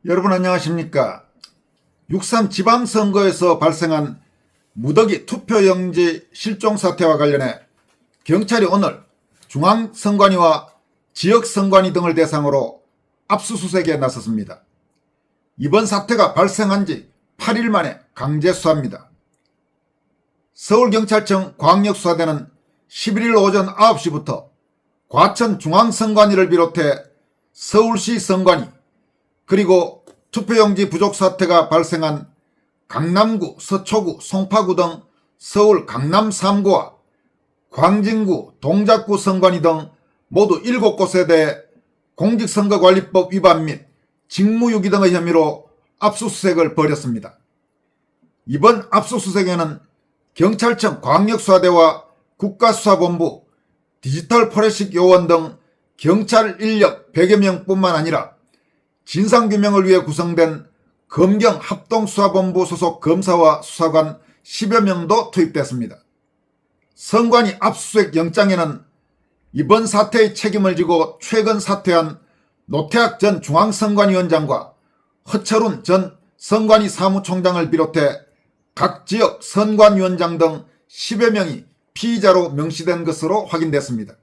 여러분 안녕하십니까. 6.3 지방선거에서 발생한 무더기 투표용지 실종 사태와 관련해 경찰이 오늘 중앙선관위와 지역선관위 등을 대상으로 압수수색에 나섰습니다. 이번 사태가 발생한 지 8일 만에 강제 수사입니다. 서울경찰청 광역수사대는 11일 오전 9시부터 과천 중앙선관위를 비롯해 서울시 선관위 그리고 투표용지 부족 사태가 발생한 강남구, 서초구, 송파구 등 서울 강남 3구와 광진구, 동작구 선관위 등 모두 7곳에 대해 공직선거관리법 위반 및 직무유기 등의 혐의로 압수수색을 벌였습니다. 이번 압수수색에는 경찰청 광역수사대와 국가수사본부, 디지털 포렌식 요원 등 경찰 인력 100여 명뿐만 아니라 진상규명을 위해 구성된 검경합동수사본부 소속 검사와 수사관 10여 명도 투입됐습니다. 선관위 압수수색 영장에는 이번 사태의 책임을 지고 최근 사퇴한 노태학 전 중앙선관위원장과 허철훈 전 선관위 사무총장을 비롯해 각 지역 선관위원장 등 10여 명이 피의자로 명시된 것으로 확인됐습니다.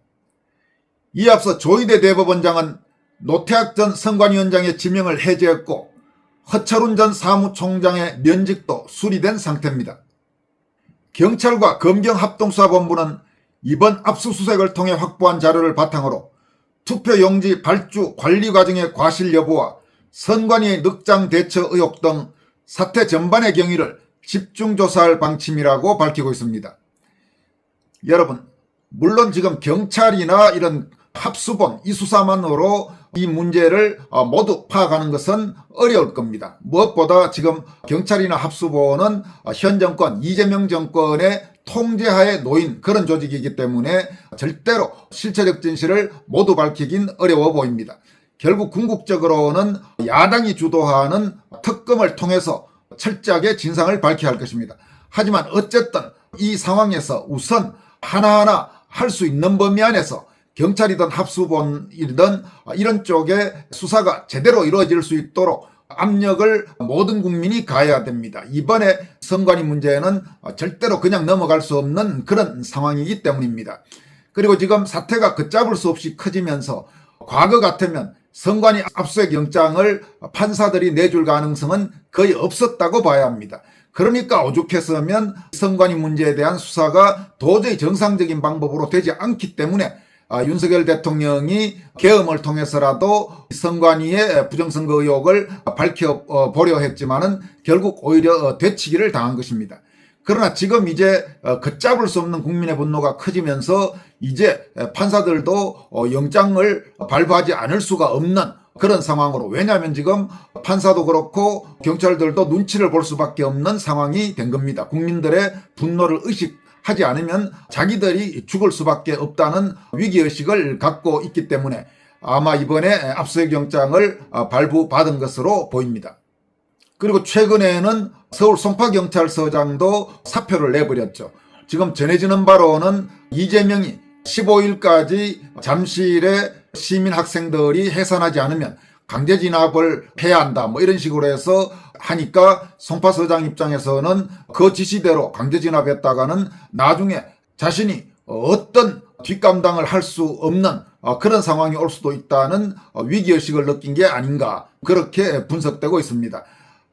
이에 앞서 조희대 대법원장은 노태학 전 선관위원장의 지명을 해제했고 허철훈 전 사무총장의 면직도 수리된 상태입니다. 경찰과 검경합동수사본부는 이번 압수수색을 통해 확보한 자료를 바탕으로 투표용지 발주 관리 과정의 과실 여부와 선관위의 늑장 대처 의혹 등 사태 전반의 경위를 집중조사할 방침이라고 밝히고 있습니다. 여러분, 물론 지금 경찰이나 이런 합수본 이 수사만으로 이 문제를 모두 파악하는 것은 어려울 겁니다. 무엇보다 지금 경찰이나 합수본은 현 정권 이재명 정권의 통제하에 놓인 그런 조직이기 때문에 절대로 실체적 진실을 모두 밝히긴 어려워 보입니다. 결국 궁극적으로는 야당이 주도하는 특검을 통해서 철저하게 진상을 밝혀야 할 것입니다. 하지만 어쨌든 이 상황에서 우선 하나하나 할 수 있는 범위 안에서 경찰이든 합수본이든 이런 쪽에 수사가 제대로 이루어질 수 있도록 압력을 모든 국민이 가해야 됩니다. 이번에 선관위 문제는 절대로 그냥 넘어갈 수 없는 그런 상황이기 때문입니다. 그리고 지금 사태가 걷잡을 수 없이 커지면서 과거 같으면 선관위 압수수색 영장을 판사들이 내줄 가능성은 거의 없었다고 봐야 합니다. 그러니까 오죽했으면 선관위 문제에 대한 수사가 도저히 정상적인 방법으로 되지 않기 때문에 윤석열 대통령이 계엄을 통해서라도 선관위의 부정선거 의혹을 밝혀보려 했지만은 결국 오히려 되치기를 당한 것입니다. 그러나 지금 이제 걷잡을 수 없는 국민의 분노가 커지면서 이제 판사들도 영장을 발부하지 않을 수가 없는 그런 상황으로, 왜냐하면 지금 판사도 그렇고 경찰들도 눈치를 볼 수밖에 없는 상황이 된 겁니다. 국민들의 분노를 의식하지 않으면 자기들이 죽을 수밖에 없다는 위기의식을 갖고 있기 때문에 아마 이번에 압수수색 영장을 발부받은 것으로 보입니다. 그리고 최근에는 서울 송파경찰서장도 사표를 내버렸죠. 지금 전해지는 바로는 이재명이 15일까지 잠실에 시민 학생들이 해산하지 않으면 강제 진압을 해야 한다 뭐 이런 식으로 해서 하니까 송파서장 입장에서는 그 지시대로 강제 진압했다가는 나중에 자신이 어떤 뒷감당을 할 수 없는 그런 상황이 올 수도 있다는 위기의식을 느낀 게 아닌가, 그렇게 분석되고 있습니다.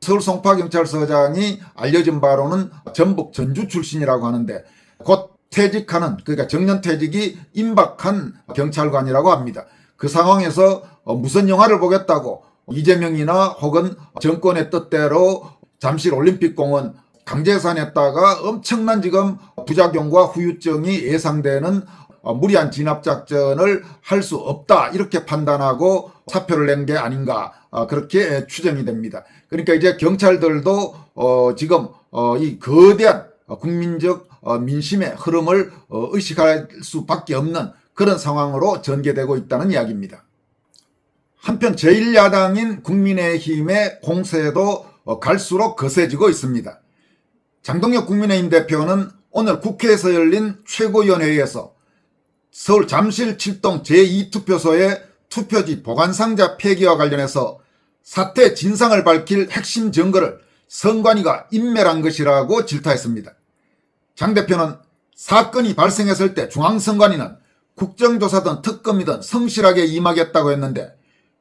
서울 송파경찰서장이 알려진 바로는 전북 전주 출신이라고 하는데 곧 퇴직하는, 그러니까 정년퇴직이 임박한 경찰관이라고 합니다. 그 상황에서 무슨 영화를 보겠다고 이재명이나 혹은 정권의 뜻대로 잠실 올림픽공원 강제 해산했다가 엄청난 지금 부작용과 후유증이 예상되는 무리한 진압작전을 할 수 없다, 이렇게 판단하고 사표를 낸 게 아닌가, 그렇게 추정이 됩니다. 그러니까 이제 경찰들도 지금 이 거대한 국민적 민심의 흐름을 의식할 수밖에 없는 그런 상황으로 전개되고 있다는 이야기입니다. 한편 제1야당인 국민의힘의 공세도 갈수록 거세지고 있습니다. 장동혁 국민의힘 대표는 오늘 국회에서 열린 최고위원회의에서 서울 잠실 7동 제2투표소의 투표지 보관상자 폐기와 관련해서 사태 진상을 밝힐 핵심 증거를 선관위가 인멸한 것이라고 질타했습니다. 장 대표는 사건이 발생했을 때 중앙선관위는 국정조사든 특검이든 성실하게 임하겠다고 했는데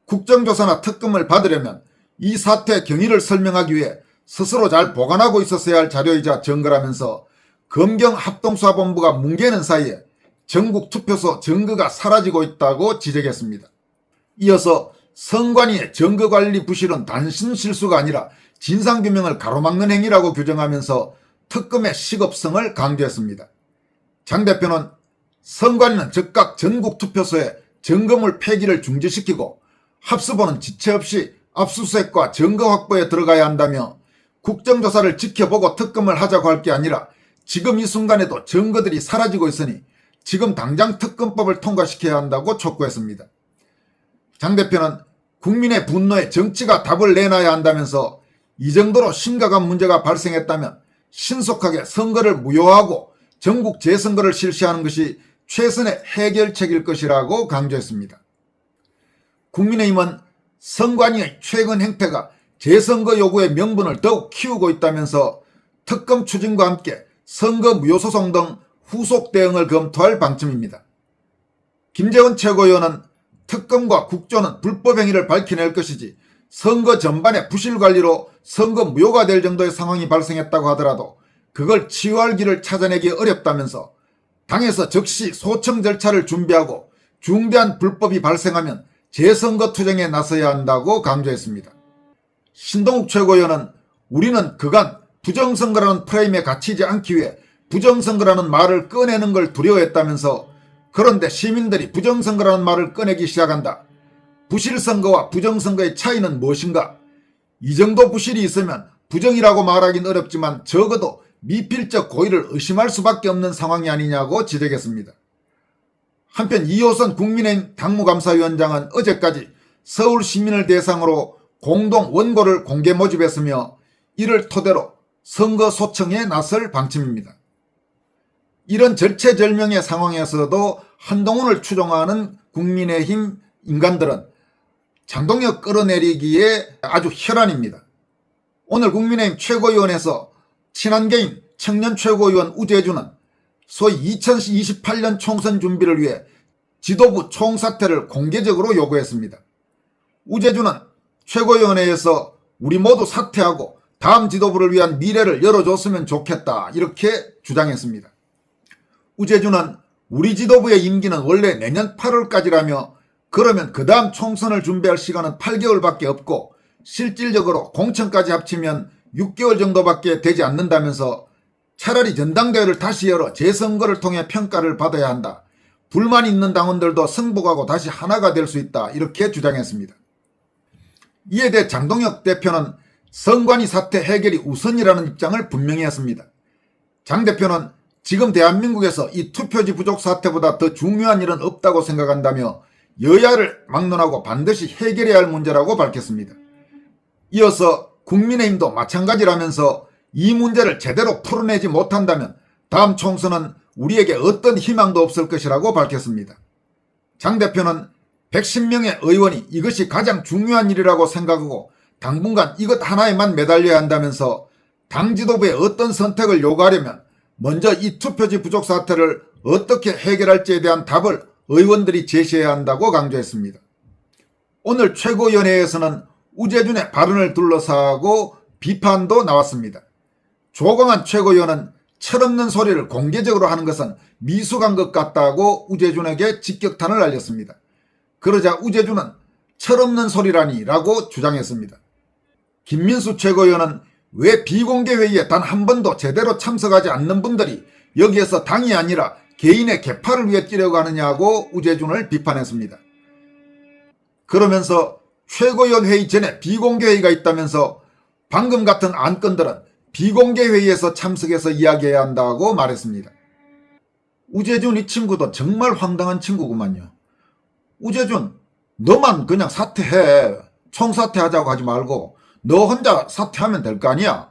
국정조사나 특검을 받으려면 이 사태의 경위를 설명하기 위해 스스로 잘 보관하고 있었어야 할 자료이자 증거라면서 검경합동수사본부가 뭉개는 사이에 전국 투표소 증거가 사라지고 있다고 지적했습니다. 이어서 선관위의 증거관리 부실은 단순 실수가 아니라 진상규명을 가로막는 행위라고 규정하면서 특검의 시급성을 강조했습니다. 장 대표는 선관위는 즉각 전국 투표소에 증거물 폐기를 중지시키고 합수본은 지체 없이 압수수색과 증거 확보에 들어가야 한다며 국정조사를 지켜보고 특검을 하자고 할 게 아니라 지금 이 순간에도 증거들이 사라지고 있으니 지금 당장 특검법을 통과시켜야 한다고 촉구했습니다. 장 대표는 국민의 분노에 정치가 답을 내놔야 한다면서 이 정도로 심각한 문제가 발생했다면 신속하게 선거를 무효하고 전국 재선거를 실시하는 것이 최선의 해결책일 것이라고 강조했습니다. 국민의힘은 선관위의 최근 행태가 재선거 요구의 명분을 더욱 키우고 있다면서 특검 추진과 함께 선거 무효소송 등 후속 대응을 검토할 방침입니다. 김재원 최고위원은 특검과 국조는 불법 행위를 밝혀낼 것이지 선거 전반의 부실 관리로 선거 무효가 될 정도의 상황이 발생했다고 하더라도 그걸 치유할 길을 찾아내기 어렵다면서 당에서 즉시 소청 절차를 준비하고 중대한 불법이 발생하면 재선거 투쟁에 나서야 한다고 강조했습니다. 신동욱 최고위원은 우리는 그간 부정선거라는 프레임에 갇히지 않기 위해 부정선거라는 말을 꺼내는 걸 두려워했다면서 그런데 시민들이 부정선거라는 말을 꺼내기 시작한다. 부실선거와 부정선거의 차이는 무엇인가? 이 정도 부실이 있으면 부정이라고 말하긴 어렵지만 적어도 미필적 고의를 의심할 수밖에 없는 상황이 아니냐고 지적했습니다. 한편 이호선 국민의힘 당무감사위원장은 어제까지 서울 시민을 대상으로 공동 원고를 공개 모집했으며 이를 토대로 선거 소청에 나설 방침입니다. 이런 절체절명의 상황에서도 한동훈을 추종하는 국민의힘 인간들은 장동혁 끌어내리기에 아주 혈안입니다. 오늘 국민의힘 최고위원회에서 친한계인 청년 최고위원 우재준은 소위 2028년 총선 준비를 위해 지도부 총사퇴를 공개적으로 요구했습니다. 우재준은 최고위원회에서 우리 모두 사퇴하고 다음 지도부를 위한 미래를 열어줬으면 좋겠다 이렇게 주장했습니다. 우재준은 우리 지도부의 임기는 원래 내년 8월까지라며 그러면 그 다음 총선을 준비할 시간은 8개월밖에 없고 실질적으로 공천까지 합치면 6개월 정도밖에 되지 않는다면서 차라리 전당대회를 다시 열어 재선거를 통해 평가를 받아야 한다. 불만이 있는 당원들도 승복하고 다시 하나가 될 수 있다. 이렇게 주장했습니다. 이에 대해 장동혁 대표는 선관위 사태 해결이 우선이라는 입장을 분명히 했습니다. 장 대표는 지금 대한민국에서 이 투표지 부족 사태보다 더 중요한 일은 없다고 생각한다며 여야를 막론하고 반드시 해결해야 할 문제라고 밝혔습니다. 이어서 국민의힘도 마찬가지라면서 이 문제를 제대로 풀어내지 못한다면 다음 총선은 우리에게 어떤 희망도 없을 것이라고 밝혔습니다. 장 대표는 110명의 의원이 이것이 가장 중요한 일이라고 생각하고 당분간 이것 하나에만 매달려야 한다면서 당 지도부에 어떤 선택을 요구하려면 먼저 이 투표지 부족 사태를 어떻게 해결할지에 대한 답을 의원들이 제시해야 한다고 강조했습니다. 오늘 최고위원회에서는 우재준의 발언을 둘러싸고 비판도 나왔습니다. 조광한 최고위원은 철없는 소리를 공개적으로 하는 것은 미숙한 것 같다고 우재준에게 직격탄을 날렸습니다. 그러자 우재준은 철없는 소리라니 라고 주장했습니다. 김민수 최고위원은 왜 비공개 회의에 단 한 번도 제대로 참석하지 않는 분들이 여기에서 당이 아니라 개인의 계파를 위해 뛰려고 하느냐고 우재준을 비판했습니다. 그러면서 최고위원 회의 전에 비공개 회의가 있다면서 방금 같은 안건들은 비공개 회의에서 참석해서 이야기해야 한다고 말했습니다. 우재준 이 친구도 정말 황당한 친구구만요. 우재준, 너만 그냥 사퇴해. 총사퇴하자고 하지 말고 너 혼자 사퇴하면 될 거 아니야.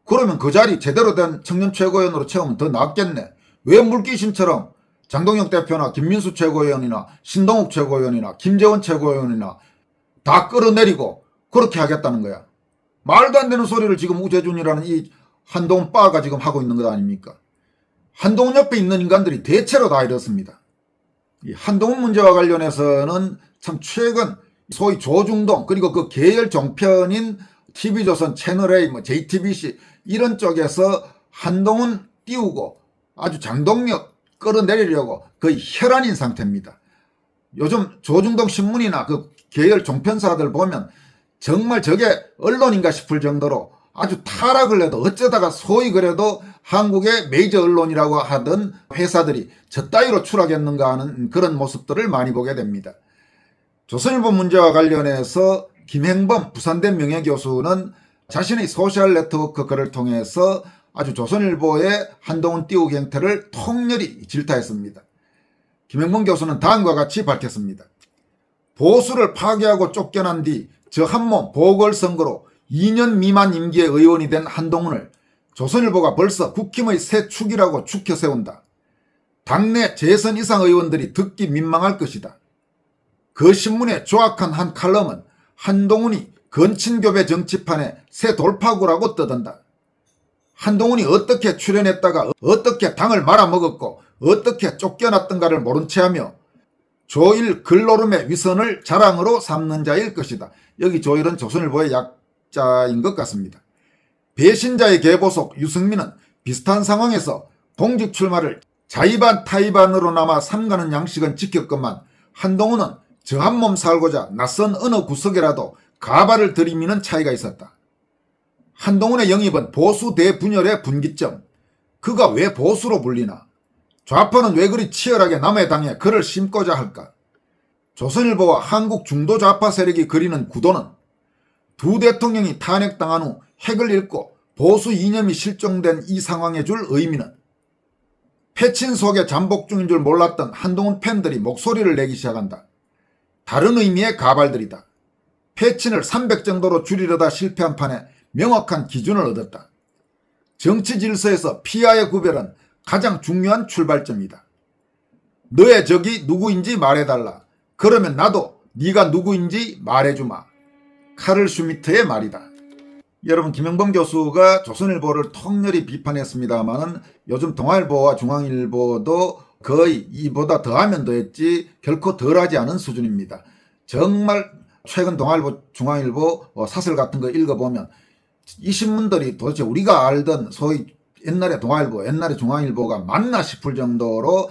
그러면 그 자리 제대로 된 청년 최고위원으로 채우면 더 낫겠네. 왜 물귀신처럼 장동혁 대표나 김민수 최고위원이나 신동욱 최고위원이나 김재원 최고위원이나 다 끌어내리고 그렇게 하겠다는 거야. 말도 안 되는 소리를 지금 우재준이라는 이 한동훈 빠가 지금 하고 있는 것 아닙니까? 한동훈 옆에 있는 인간들이 대체로 다 이렇습니다. 이 한동훈 문제와 관련해서는 참 최근 소위 조중동 그리고 그 계열 종편인 TV조선 채널A, JTBC 이런 쪽에서 한동훈 띄우고 아주 장동력 끌어내리려고 거의 혈안인 상태입니다. 요즘 조중동 신문이나 그 계열 종편사들 보면 정말 저게 언론인가 싶을 정도로 아주 타락을 해도 어쩌다가 소위 그래도 한국의 메이저 언론이라고 하던 회사들이 저 따위로 추락했는가 하는 그런 모습들을 많이 보게 됩니다. 조선일보 문제와 관련해서 김행범 부산대 명예교수는 자신의 소셜 네트워크 글을 통해서 아주 조선일보의 한동훈 띄우기 행태를 통렬히 질타했습니다. 김행범 교수는 다음과 같이 밝혔습니다. 보수를 파괴하고 쫓겨난 뒤 저 한몸 보궐선거로 2년 미만 임기의 의원이 된 한동훈을 조선일보가 벌써 국힘의 새 축이라고 축혀 세운다. 당내 재선 이상 의원들이 듣기 민망할 것이다. 그 신문의 조악한 한 칼럼은 한동훈이 건친교배 정치판의 새 돌파구라고 떠든다. 한동훈이 어떻게 출연했다가 어떻게 당을 말아먹었고 어떻게 쫓겨났던가를 모른 채하며 조일 글노름의 위선을 자랑으로 삼는 자일 것이다. 여기 조일은 조선일보의 약자인 것 같습니다. 배신자의 계보속 유승민은 비슷한 상황에서 공직 출마를 자의반 타의반으로나마 삼가는 양식은 지켰건만 한동훈은 저 한 몸 살고자 낯선 어느 구석이라도 가발을 들이미는 차이가 있었다. 한동훈의 영입은 보수 대분열의 분기점. 그가 왜 보수로 불리나? 좌파는 왜 그리 치열하게 남의 당에 글을 심고자 할까? 조선일보와 한국 중도 좌파 세력이 그리는 구도는 두 대통령이 탄핵당한 후 핵을 잃고 보수 이념이 실종된 이 상황에 줄 의미는 패친 속에 잠복 중인 줄 몰랐던 한동훈 팬들이 목소리를 내기 시작한다. 다른 의미의 가발들이다. 패친을 300 정도로 줄이려다 실패한 판에 명확한 기준을 얻었다. 정치 질서에서 피아의 구별은 가장 중요한 출발점이다. 너의 적이 누구인지 말해달라. 그러면 나도 네가 누구인지 말해주마. 카를 슈미트의 말이다. 여러분, 김행범 교수가 조선일보를 통렬히 비판했습니다마는 요즘 동아일보와 중앙일보도 거의 이보다 더하면 더했지 결코 덜하지 않은 수준입니다. 정말 최근 동아일보, 중앙일보 사설 같은 거 읽어보면 이 신문들이 도대체 우리가 알던 소위 옛날에 동아일보, 옛날에 중앙일보가 맞나 싶을 정도로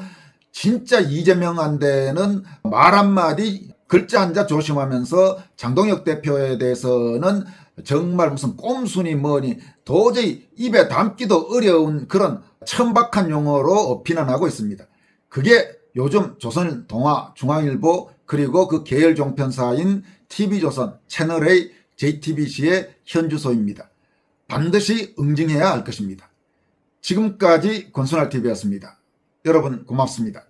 진짜 이재명한테는 말 한마디 글자 한자 조심하면서 장동혁 대표에 대해서는 정말 무슨 꼼수니 뭐니 도저히 입에 담기도 어려운 그런 천박한 용어로 비난하고 있습니다. 그게 요즘 조선, 동아, 중앙일보 그리고 그 계열 종편사인 TV조선, 채널A, JTBC의 현주소입니다. 반드시 응징해야 할 것입니다. 지금까지 권순할TV였습니다. 여러분 고맙습니다.